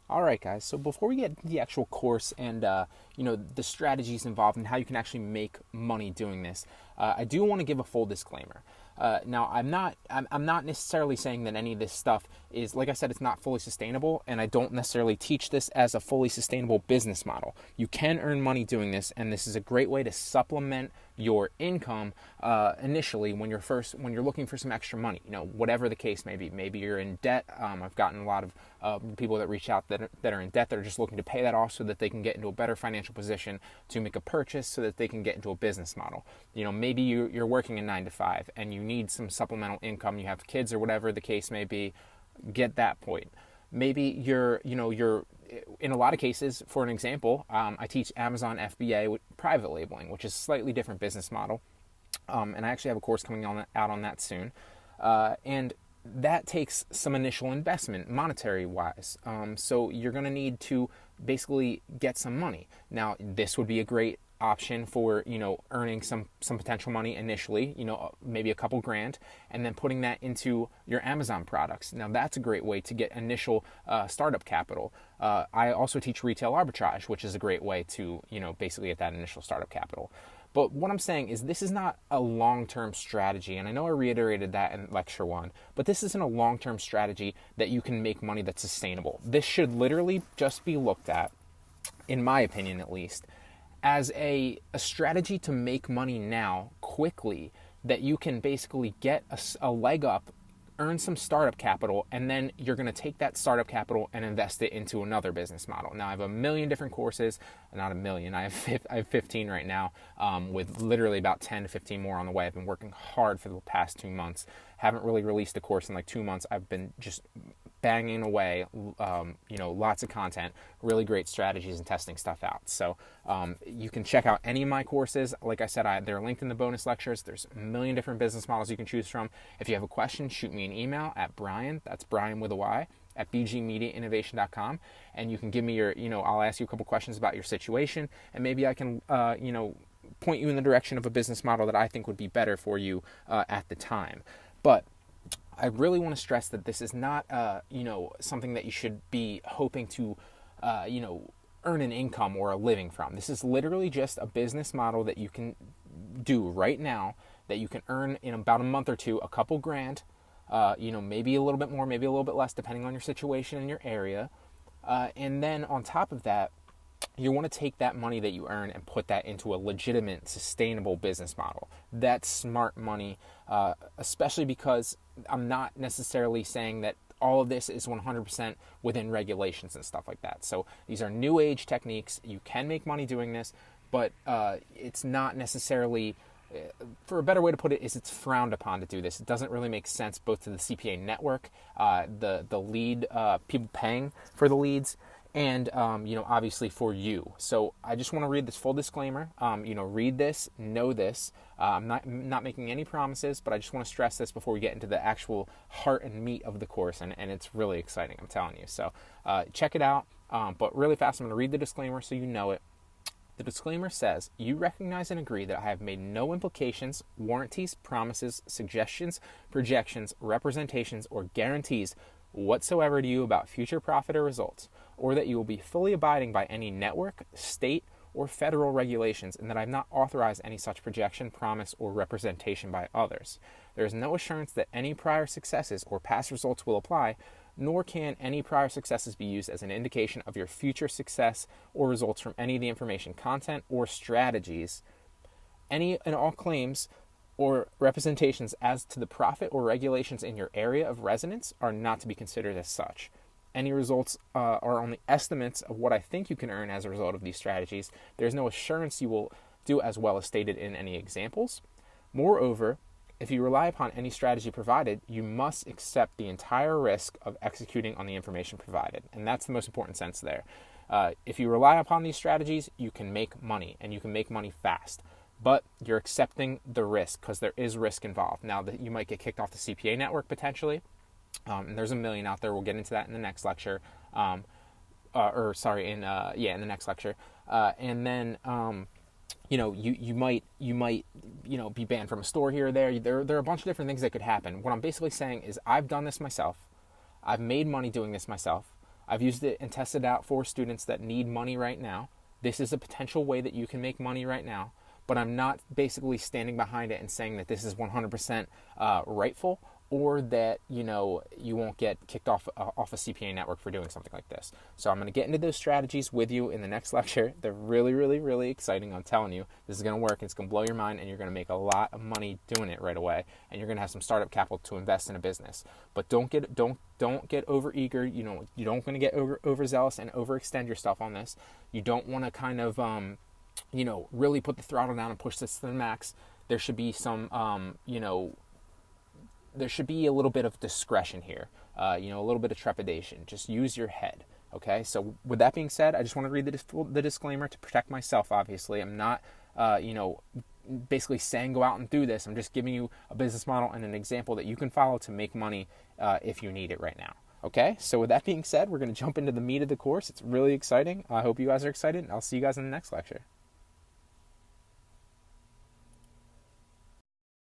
All right, guys. So before we get into the actual course and the strategies involved and how you can actually make money doing this, I do want to give a full disclaimer. Now, I'm not necessarily saying that any of this stuff is, like I said, it's not fully sustainable, and I don't necessarily teach this as a fully sustainable business model. You can earn money doing this, and this is a great way to supplement your income initially when you're looking for some extra money. Whatever the case may be. Maybe you're in debt. I've gotten a lot of people that reach out that are in debt that are just looking to pay that off so that they can get into a better financial position to make a purchase so that they can get into a business model. Maybe you're working a 9 to 5 and you need some supplemental income. You have kids or whatever the case may be. Get that point. Maybe you're in a lot of cases, for an example, I teach Amazon FBA with private labeling, which is a slightly different business model. And I actually have a course coming out on that soon. And that takes some initial investment, monetary wise. So you're going to need to basically get some money. Now, this would be a great option for earning some potential money initially, maybe a couple grand, and then putting that into your Amazon products. Now that's a great way to get initial startup capital. I also teach retail arbitrage, which is a great way to basically get that initial startup capital. But what I'm saying is this is not a long-term strategy, and I know I reiterated that in lecture 1, but this isn't a long-term strategy that you can make money that's sustainable. This should literally just be looked at, in my opinion at least, as a strategy to make money now quickly, that you can basically get a leg up, earn some startup capital, and then you're going to take that startup capital and invest it into another business model. Now, I have a million different courses, not a million, I have 15 right now, with literally about 10 to 15 more on the way. I've been working hard for the past 2 months. Haven't really released a course in like 2 months. I've been just banging away, lots of content, really great strategies and testing stuff out. So you can check out any of my courses. Like I said, they're linked in the bonus lectures. There's a million different business models you can choose from. If you have a question, shoot me an email at Brian, that's Brian with a Y, at bgmediainnovation.com, and you can give me your, I'll ask you a couple questions about your situation, and maybe I can, point you in the direction of a business model that I think would be better for you at the time. But I really want to stress that this is not, something that you should be hoping to, earn an income or a living from. This is literally just a business model that you can do right now, that you can earn in about a month or two, a couple grand, maybe a little bit more, maybe a little bit less, depending on your situation in your area. And then on top of that, you want to take that money that you earn and put that into a legitimate, sustainable business model. That's smart money, especially because I'm not necessarily saying that all of this is 100% within regulations and stuff like that. So these are new age techniques. You can make money doing this, but it's not necessarily, for a better way to put it, is it's frowned upon to do this. It doesn't really make sense both to the CPA network, the lead, people paying for the leads, and obviously for you. So I just want to read this full disclaimer. Read this, know this. I'm not making any promises, but I just want to stress this before we get into the actual heart and meat of the course, and it's really exciting, I'm telling you. So check it out, but really fast, I'm going to read the disclaimer so you know it. The disclaimer says, you recognize and agree that I have made no implications, warranties, promises, suggestions, projections, representations, or guarantees whatsoever to you about future profit or results, or that you will be fully abiding by any network, state, or federal regulations, and that I have not authorized any such projection, promise, or representation by others. There is no assurance that any prior successes or past results will apply, nor can any prior successes be used as an indication of your future success or results from any of the information, content, or strategies. Any and all claims or representations as to the profit or regulations in your area of residence are not to be considered as such. Any results are only estimates of what I think you can earn as a result of these strategies. There's no assurance you will do as well as stated in any examples. Moreover, if you rely upon any strategy provided, you must accept the entire risk of executing on the information provided. And that's the most important sense there. If you rely upon these strategies, you can make money, and you can make money fast. But you're accepting the risk because there is risk involved. Now, that you might get kicked off the CPA network potentially, and there's a million out there. We'll get into that in the next lecture, in the next lecture. And then you might be banned from a store here or there. There are a bunch of different things that could happen. What I'm basically saying is I've done this myself. I've made money doing this myself. I've used it and tested it out for students that need money right now. This is a potential way that you can make money right now, but I'm not basically standing behind it and saying that this is 100% rightful, or that you won't get kicked off a CPA network for doing something like this. So I'm going to get into those strategies with you in the next lecture. They're really, really, really exciting. I'm telling you, this is going to work. It's going to blow your mind, and you're going to make a lot of money doing it right away. And you're going to have some startup capital to invest in a business. But don't get overeager. You don't want to get overzealous and overextend yourself on this. You don't want to kind of really put the throttle down and push this to the max. There should be some there should be a little bit of discretion here, a little bit of trepidation. Just use your head, okay? So with that being said, I just want to read the disclaimer to protect myself, obviously. I'm not, basically saying go out and do this. I'm just giving you a business model and an example that you can follow to make money if you need it right now, okay? So with that being said, we're going to jump into the meat of the course. It's really exciting. I hope you guys are excited, and I'll see you guys in the next lecture.